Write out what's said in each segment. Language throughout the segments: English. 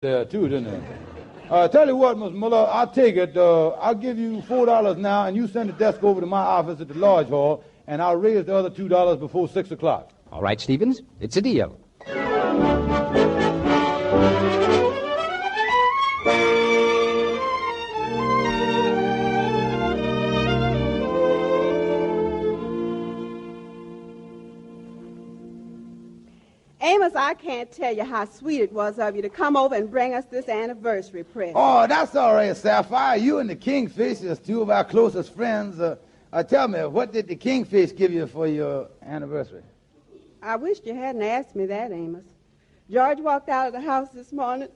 there, too, didn't it? Tell you what, Miss Muller, I'll take it. I'll give you $4 now, and you send the desk over to my office at the Lodge Hall, and I'll raise the other $2 before 6 o'clock. All right, Stevens, it's a deal. Amos, I can't tell you how sweet it was of you to come over and bring us this anniversary present. Oh, that's all right, Sapphire. You and the Kingfish is two of our closest friends. Tell me, what did the Kingfish give you for your anniversary? I wished you hadn't asked me that, Amos. George walked out of the house this morning,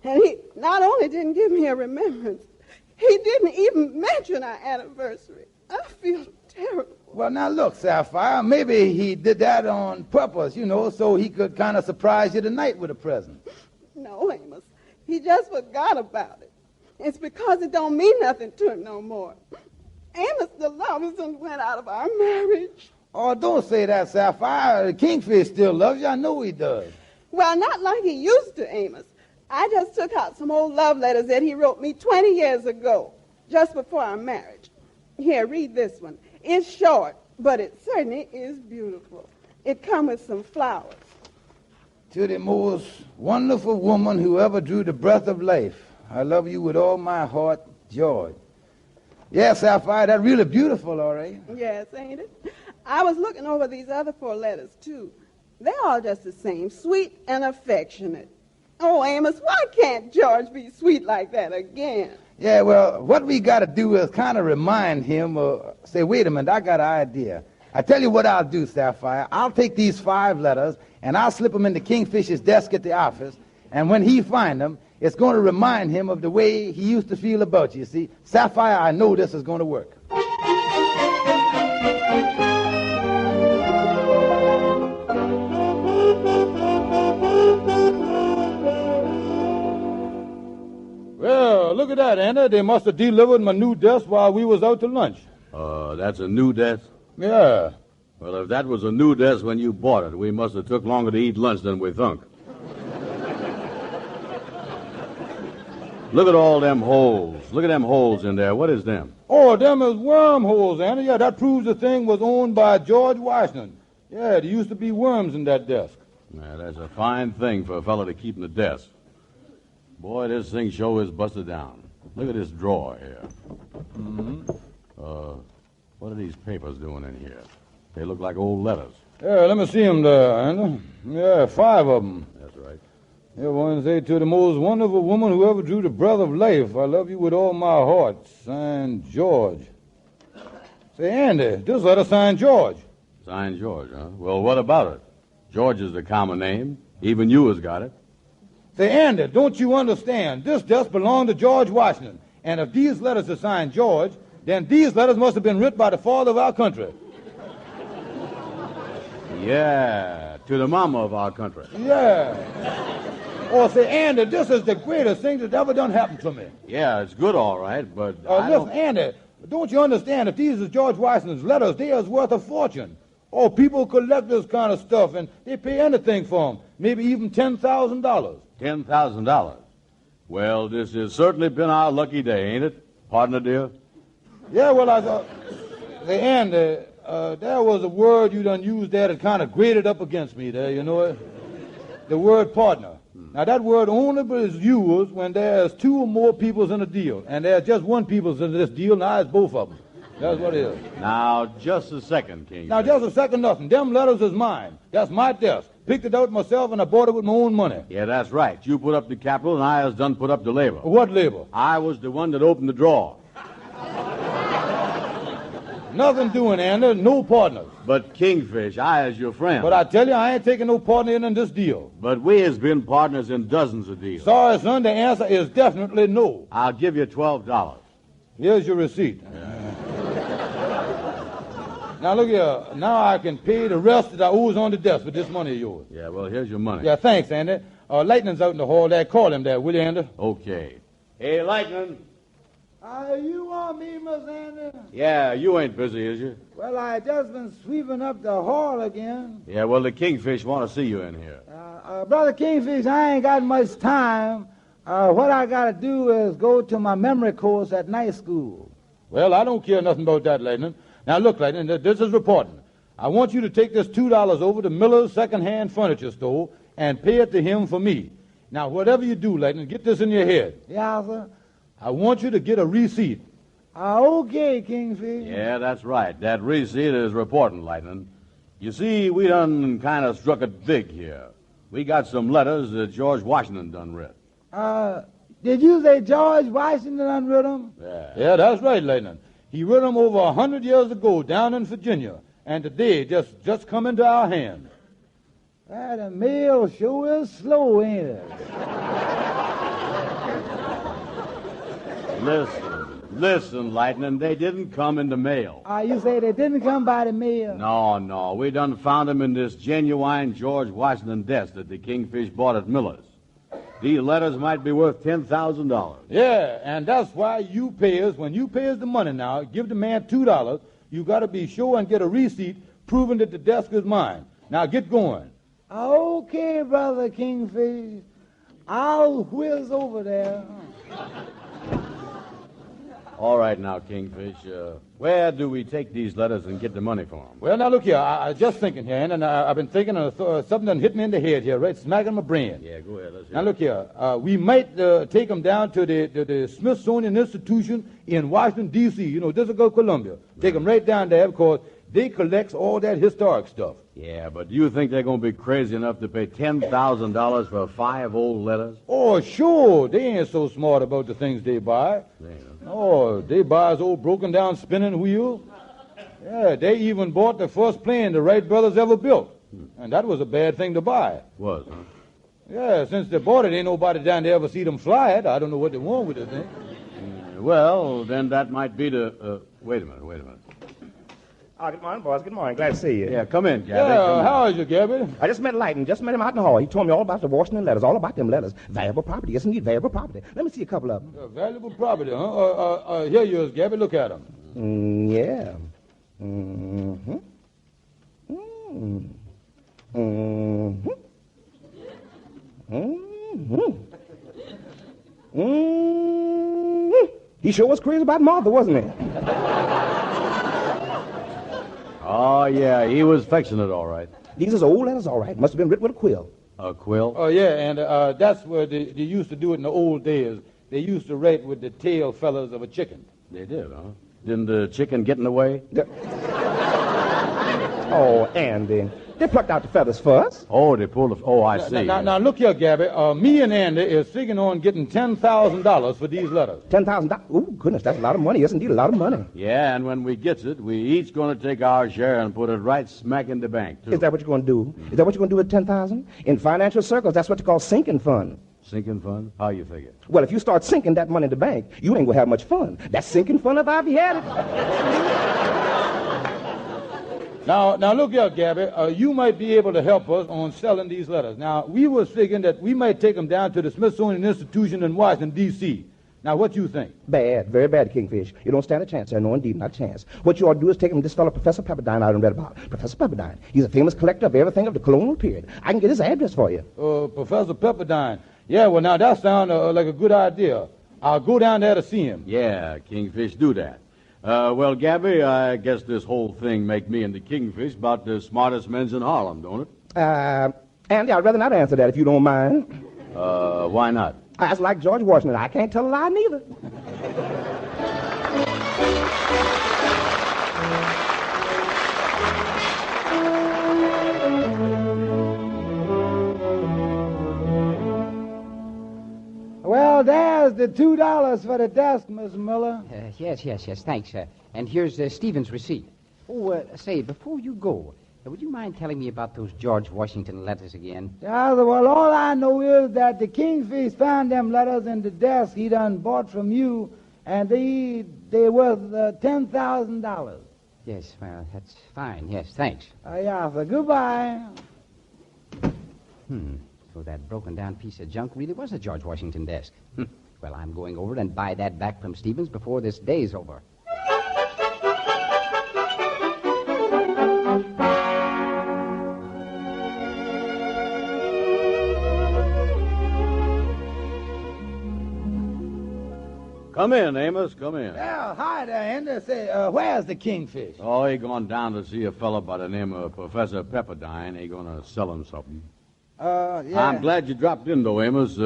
and he not only didn't give me a remembrance, he didn't even mention our anniversary. I feel terrible. Well, now look, Sapphire, maybe he did that on purpose, so he could kind of surprise you tonight with a present. No, Amos, he just forgot about it. It's because it don't mean nothing to him no more. Amos, the love done went out of our marriage. Oh, don't say that, Sapphire. The Kingfish still loves you. I know he does. Well, not like he used to, Amos. I just took out some old love letters that he wrote me 20 years ago, just before our marriage. Here, read this one. It's short, but it certainly is beautiful. It comes with some flowers. To the most wonderful woman who ever drew the breath of life, I love you with all my heart, George. Yes, Sapphire, that's really beautiful, all right. Yes, ain't it? I was looking over these other 4 letters, too. They're all just the same, sweet and affectionate. Oh, Amos, why can't George be sweet like that again? Yeah, well, what we got to do is kind of remind him, say, wait a minute, I got an idea. I tell you what I'll do, Sapphire. I'll take these 5 letters, and I'll slip them into Kingfish's desk at the office, and when he finds them, it's going to remind him of the way he used to feel about you. See, Sapphire, I know this is going to work. Well, look at that, Anna. They must have delivered my new desk while we was out to lunch. That's a new desk? Yeah. Well, if that was a new desk when you bought it, we must have took longer to eat lunch than we thunk. Look at all them holes. Look at them holes in there. What is them? Oh, them is wormholes, Anna. Yeah, that proves the thing was owned by George Washington. Yeah, there used to be worms in that desk. Yeah, that's a fine thing for a fellow to keep in the desk. Boy, this thing sure is busted down. Look at this drawer here. Mm-hmm. What are these papers doing in here? They look like old letters. Yeah, let me see them there, Anna. Yeah, 5 of them. That's right. Yeah, one say, to the most wonderful woman who ever drew the breath of life, I love you with all my heart. Signed, George. Say, Andy, this letter signed George. Signed George, huh? Well, what about it? George is the common name. Even you has got it. Say, Andy, don't you understand? This desk belonged to George Washington. And if these letters are signed George, then these letters must have been written by the father of our country. Yeah, to the mama of our country. Yeah. Or say, Andy, this is the greatest thing that's ever done happened to me. Yeah, it's good, all right, but listen, Andy, don't you understand? If these are George Washington's letters, they is worth a fortune. Oh, people collect this kind of stuff, and they pay anything for them, maybe even $10,000. $10,000. Well, this has certainly been our lucky day, ain't it, partner dear? Yeah, well, I thought, say, Andy, there was a word you done used there that kind of grated up against me there, you know it? The word partner. Now, that word only is used when there's 2 or more peoples in a deal, and there's just one peoples in this deal, now it's both of them. That's what it is. Now, just a second, King. Now, just a second, nothing. Them letters is mine. That's my desk. Picked it out myself, and I bought it with my own money. Yeah, that's right. You put up the capital, and I has done put up the labor. What labor? I was the one that opened the drawer. Nothing doing, Andy. No partners. But, Kingfish, I as your friend. But I tell you, I ain't taking no partner in this deal. But we has been partners in dozens of deals. Sorry, son, the answer is definitely no. I'll give you $12. Here's your receipt. Now, look here. Now I can pay the rest that I owes on the desk with this money of yours. Yeah, well, here's your money. Yeah, thanks, Andy. Lightning's out in the hall there. Call him there, will you, Andy? Okay. Hey, Lightning. You want me, Miss Andy? Yeah, you ain't busy, is you? Well, I just been sweeping up the hall again. Yeah, well, the Kingfish want to see you in here. Brother Kingfish, I ain't got much time, What I got to do is go to my memory course at night school. Well, I don't care nothing about that, Lightning. Now, look, Lightning, this is reporting. I want you to take this $2 over to Miller's second-hand furniture store and pay it to him for me. Now, whatever you do, Lightning, get this in your head. Yeah, sir. I want you to get a receipt. Okay, Kingfish. Yeah, that's right. That receipt is reporting, Lightning. You see, we done kind of struck it big here. We got some letters that George Washington done read. Did you say George Washington unread them? Yeah, that's right, Lightning. He wrote them over 100 years ago down in Virginia, and today just come into our hands. The mail sure is slow, ain't it? Listen, Lightning, they didn't come in the mail. You say they didn't come by the mail? No, we done found them in this genuine George Washington desk that the Kingfish bought at Miller's. These letters might be worth $10,000. Yeah, and that's why you pay us. When you pay us the money now, give the man $2. You got to be sure and get a receipt proving that the desk is mine. Now get going. Okay, Brother Kingfish. I'll whiz over there. All right now, Kingfish. Where do we take these letters and get the money for them? Well, now look here. I just thinking here, and I've been thinking something done hit me in the head here, right smack in my brain. Yeah, go ahead. Let's hear Now it. look here. We might take them down to the Smithsonian Institution in Washington, D.C., District of Columbia. Take them right down there because they collect all that historic stuff. Yeah, but do you think they're going to be crazy enough to pay $10,000 for 5 old letters? Oh, sure. They ain't so smart about the things they buy. Oh, they buy those old broken-down spinning wheels. Yeah, they even bought the first plane the Wright brothers ever built. And that was a bad thing to buy. Was, huh? Yeah, since they bought it, ain't nobody down there ever see them fly it. I don't know what they want with the thing. Well, then that might be the... Wait a minute. Good morning, boys. Good morning. Glad to see you. Yeah, come in, Gabby. Yeah, come in. how is you, Gabby? I just met Lighton. Just met him out in the hall. He told me all about the Washington letters. All about them letters. Valuable property. Yes, indeed. Valuable property. Let me see a couple of them. Valuable property, huh? Here you is, Gabby. Look at them. Yeah. Mm-hmm. Mm-hmm. Mm-hmm. Mm-hmm. Mm-hmm. He sure was crazy about Martha, wasn't he? Oh, yeah, he was fixing it all right. These is old letters, all right. Must have been written with a quill. A quill? Oh, yeah, and that's where they used to do it in the old days. They used to write with the tail feathers of a chicken. They did, huh? Didn't the chicken get in the way? Oh, Andy. They plucked out the feathers first. Oh, they pulled the... Oh, I see. Now, look here, Gabby. Me and Andy is figuring on getting $10,000 for these letters. $10,000. Oh, goodness, that's a lot of money. Yes, indeed, a lot of money. Yeah, and when we gets it, we each going to take our share and put it right smack in the bank, too. Is that what you're going to do? Is that what you're going to do with 10,000? In financial circles, that's what you call sinking fund. Sinking fund? How you figure? Well, if you start sinking that money in the bank, you ain't going to have much fun. That's sinking fun if I've had it. Now, look here, Gabby. You might be able to help us on selling these letters. Now, we was thinking that we might take them down to the Smithsonian Institution in Washington, D.C. Now, what you think? Bad, very bad, Kingfish. You don't stand a chance there. No, indeed, not a chance. What you ought to do is take him to this fellow, Professor Pepperdine, I read about. Professor Pepperdine. He's a famous collector of everything of the colonial period. I can get his address for you. Professor Pepperdine. Yeah, well, now, that sounds like a good idea. I'll go down there to see him. Yeah, Kingfish, do that. Well, Gabby, I guess this whole thing make me and the Kingfish about the smartest men in Harlem, don't it? Andy, I'd rather not answer that if you don't mind. Why not? That's like George Washington. I can't tell a lie neither. Well, there's the $2 for the desk, Miss Miller. Yes, thanks. And here's Stephen's receipt. Oh, say, before you go, would you mind telling me about those George Washington letters again? Yeah, well, all I know is that the Kingfish found them letters in the desk he done bought from you, and they worth $10,000. Yes, well, that's fine. Yes, thanks. Yeah, so goodbye. So that broken-down piece of junk really was a George Washington desk. Well, I'm going over and buy that back from Stevens before this day's over. Come in, Amos, come in. Well, hi there, Andy. Say, where's the kingfish? Oh, he gone down to see a fellow by the name of Professor Pepperdine. He gonna sell him something. Yeah. I'm glad you dropped in, though, Amos.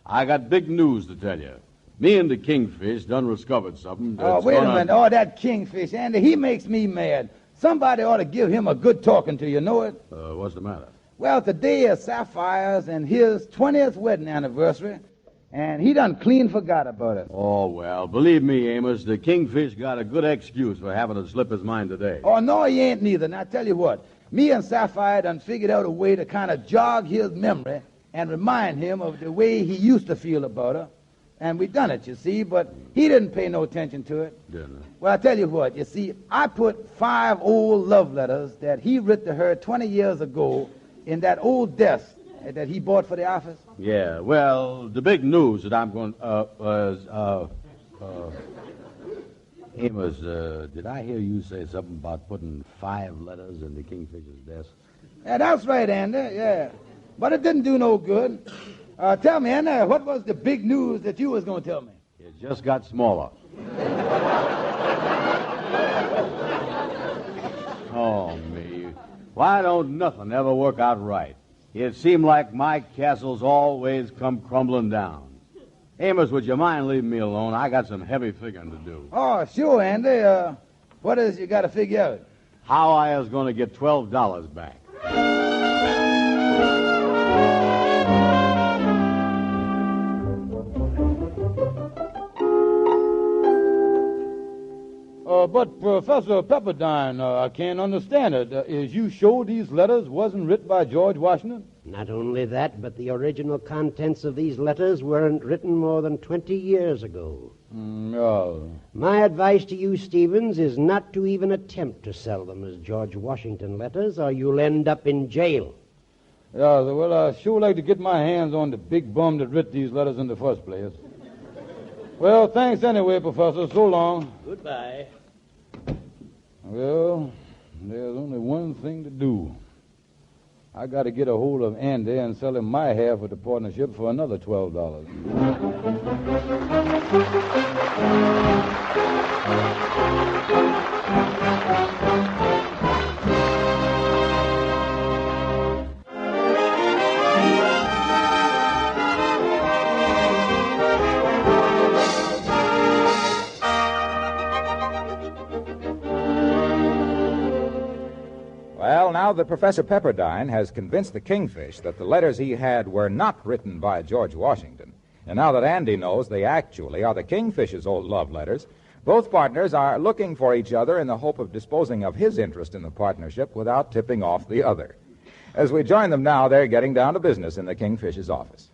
I got big news to tell you. Me and the kingfish done discovered something. Oh, wait a minute. Oh, that kingfish, Andy, he makes me mad. Somebody ought to give him a good talking to, you know it? What's the matter? Well, today is Sapphire's and his 20th wedding anniversary, and he done clean forgot about it. Oh, well, believe me, Amos, the kingfish got a good excuse for having to slip his mind today. Oh, no, he ain't neither. Now, I tell you what, me and Sapphire done figured out a way to kind of jog his memory and remind him of the way he used to feel about her. And we done it, you see, but he didn't pay no attention to it. Didn't he? Well, I tell you what, you see, I put 5 old love letters that he wrote to her 20 years ago in that old desk that he bought for the office. Yeah, well, the big news that I'm going, Amos, did I hear you say something about putting 5 letters in the kingfisher's desk? Yeah, that's right, Andy, yeah. But it didn't do no good. Tell me, Andy, what was the big news that you was going to tell me? It just got smaller. Oh, me. Why don't nothing ever work out right? It seemed like my castles always come crumbling down. Amos, would you mind leaving me alone? I got some heavy figuring to do. Oh, sure, Andy. What is you got to figure out? How I was going to get $12 back. But Professor Pepperdine, I can't understand it. Is you sure these letters wasn't written by George Washington? Not only that, but the original contents of these letters weren't written more than 20 years ago. No. My advice to you, Stevens, is not to even attempt to sell them as George Washington letters, or you'll end up in jail. Yeah, well, I sure like to get my hands on the big bum that writ these letters in the first place. Well, thanks anyway, Professor. So long. Goodbye. Well, there's only one thing to do. I got to get a hold of Andy and sell him my half of the partnership for another $12. Well, now that Professor Pepperdine has convinced the kingfish that the letters he had were not written by George Washington, and now that Andy knows they actually are the kingfish's old love letters, both partners are looking for each other in the hope of disposing of his interest in the partnership without tipping off the other. As we join them now, they're getting down to business in the kingfish's office.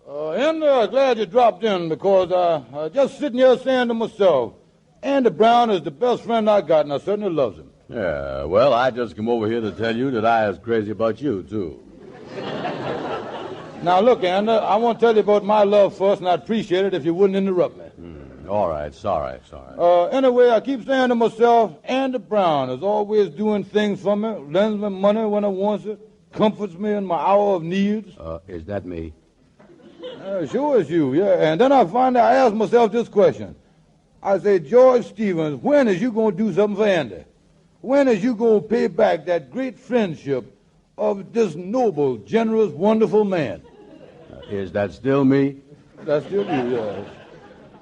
Andy, glad you dropped in because I just sitting here saying to myself, Andy Brown is the best friend I got, and I certainly loves him. Yeah, well, I just come over here to tell you that I was crazy about you, too. Now, look, Andy, I want to tell you about my love first, and I'd appreciate it if you wouldn't interrupt me. All right, sorry. Anyway, I keep saying to myself, Andy Brown is always doing things for me, lends me money when I want it, comforts me in my hour of needs. Is that me? Sure it's you, yeah. And then I ask myself this question. I say, George Stevens, when is you going to do something for Andy? When is you going to pay back that great friendship of this noble, generous, wonderful man? Is that still me? That's still you, yes.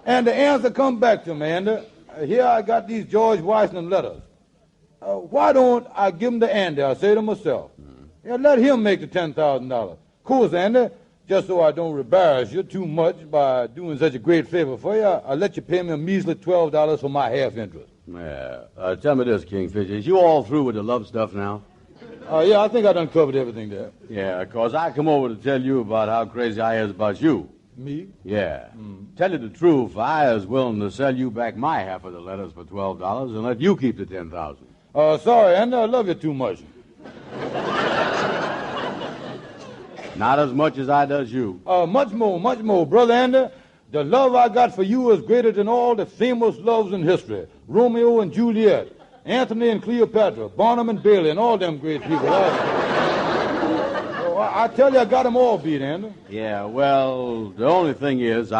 And the answer come back to me, Andy. Here I got these George Washington letters. Why don't I give them to Andy? I say to myself. Yeah, let him make the $10,000. Of course, Andy, just so I don't embarrass you too much by doing such a great favor for you, I'll let you pay me a measly $12 for my half interest. Yeah. Tell me this, Kingfish. Is you all through with the love stuff now? Yeah, I think I done covered everything there. Yeah, 'cause I come over to tell you about how crazy I is about you. Me? Yeah. Tell you the truth, I is willing to sell you back my half of the letters for $12 and let you keep the $10,000. Sorry, Andy, I love you too much. Not as much as I does you. Much more. Brother Andy, the love I got for you is greater than all the famous loves in history. Romeo and Juliet, Antony and Cleopatra, Barnum and Bailey, and all them great people. I tell you, I got them all beat, Andy. Yeah, well, the only thing is,